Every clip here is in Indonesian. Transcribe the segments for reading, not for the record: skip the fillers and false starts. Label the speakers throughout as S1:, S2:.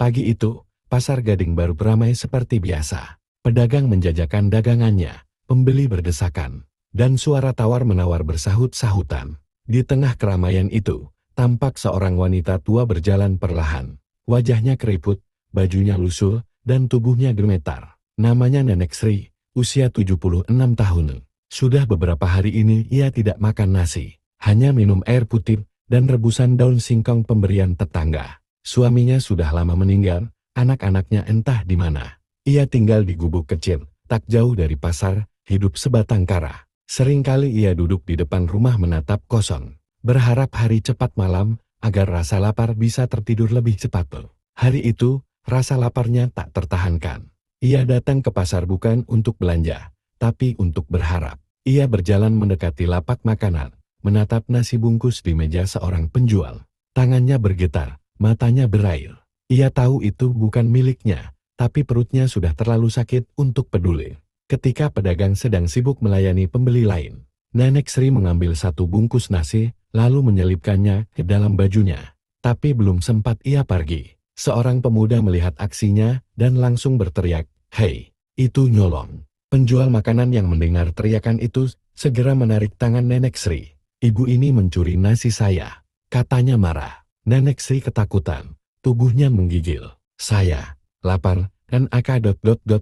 S1: Pagi itu, Pasar Gading baru beramai seperti biasa. Pedagang menjajakan dagangannya, pembeli berdesakan, dan suara tawar-menawar bersahut-sahutan. Di tengah keramaian itu, tampak seorang wanita tua berjalan perlahan. Wajahnya keriput, bajunya lusuh, dan tubuhnya gemetar. Namanya Nenek Sri, usia 76 tahun. Sudah beberapa hari ini ia tidak makan nasi, hanya minum air putih dan rebusan daun singkong pemberian tetangga. Suaminya sudah lama meninggal, anak-anaknya entah di mana. Ia tinggal di gubuk kecil, tak jauh dari pasar, hidup sebatang kara. Seringkali ia duduk di depan rumah menatap kosong, berharap hari cepat malam, agar rasa lapar bisa tertidur lebih cepat. Hari itu, rasa laparnya tak tertahankan. Ia datang ke pasar bukan untuk belanja, tapi untuk berharap. Ia berjalan mendekati lapak makanan, menatap nasi bungkus di meja seorang penjual. Tangannya bergetar, matanya berair. Ia tahu itu bukan miliknya, tapi perutnya sudah terlalu sakit untuk peduli. Ketika pedagang sedang sibuk melayani pembeli lain, Nenek Sri mengambil satu bungkus nasi, lalu menyelipkannya ke dalam bajunya. Tapi belum sempat ia pergi, seorang pemuda melihat aksinya dan langsung berteriak, "Hei, itu nyolong!" Penjual makanan yang mendengar teriakan itu segera menarik tangan Nenek Sri. "Ibu ini mencuri nasi saya," katanya marah. Nenek Sri ketakutan, tubuhnya menggigil. "Saya lapar dan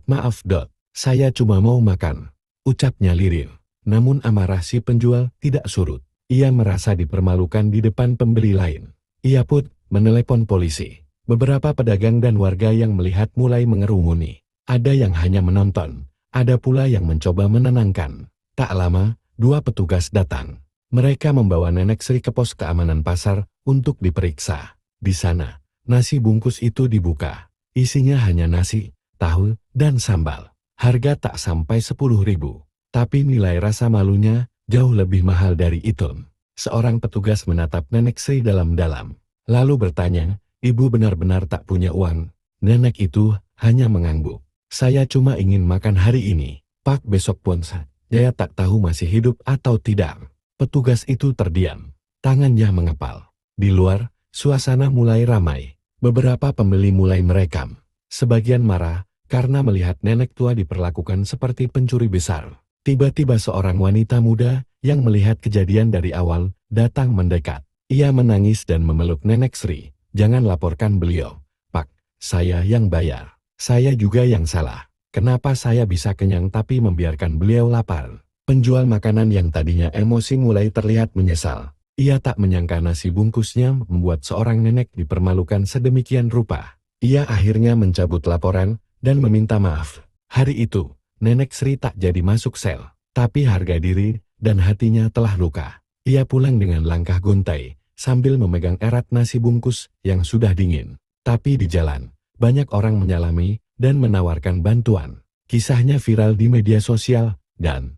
S1: maaf. Saya cuma mau makan," ucapnya lirih. Namun amarah si penjual tidak surut. Ia merasa dipermalukan di depan pembeli lain. Ia pun menelepon polisi. Beberapa pedagang dan warga yang melihat mulai mengerumuni. Ada yang hanya menonton, ada pula yang mencoba menenangkan. Tak lama, dua petugas datang. Mereka membawa Nenek Sri ke pos keamanan pasar untuk diperiksa. Di sana, nasi bungkus itu dibuka. Isinya hanya nasi, tahu, dan sambal. Harga tak sampai 10.000, tapi nilai rasa malunya jauh lebih mahal dari itu. Seorang petugas menatap Nenek Sri dalam-dalam, lalu bertanya, "Ibu benar-benar tak punya uang?" Nenek itu hanya mengangguk. "Saya cuma ingin makan hari ini, Pak. Besok pun saya tak tahu masih hidup atau tidak." Petugas itu terdiam, tangannya mengepal. Di luar, suasana mulai ramai. Beberapa pembeli mulai merekam. Sebagian marah karena melihat nenek tua diperlakukan seperti pencuri besar. Tiba-tiba seorang wanita muda yang melihat kejadian dari awal datang mendekat. Ia menangis dan memeluk Nenek Sri. "Jangan laporkan beliau, Pak. Saya yang bayar. Saya juga yang salah. Kenapa saya bisa kenyang tapi membiarkan beliau lapar?" Penjual makanan yang tadinya emosi mulai terlihat menyesal. Ia tak menyangka nasi bungkusnya membuat seorang nenek dipermalukan sedemikian rupa. Ia akhirnya mencabut laporan dan meminta maaf. Hari itu, Nenek Sri tak jadi masuk sel, tapi harga diri dan hatinya telah luka. Ia pulang dengan langkah gontai, sambil memegang erat nasi bungkus yang sudah dingin. Tapi di jalan, banyak orang menyalami dan menawarkan bantuan. Kisahnya viral di media sosial, dan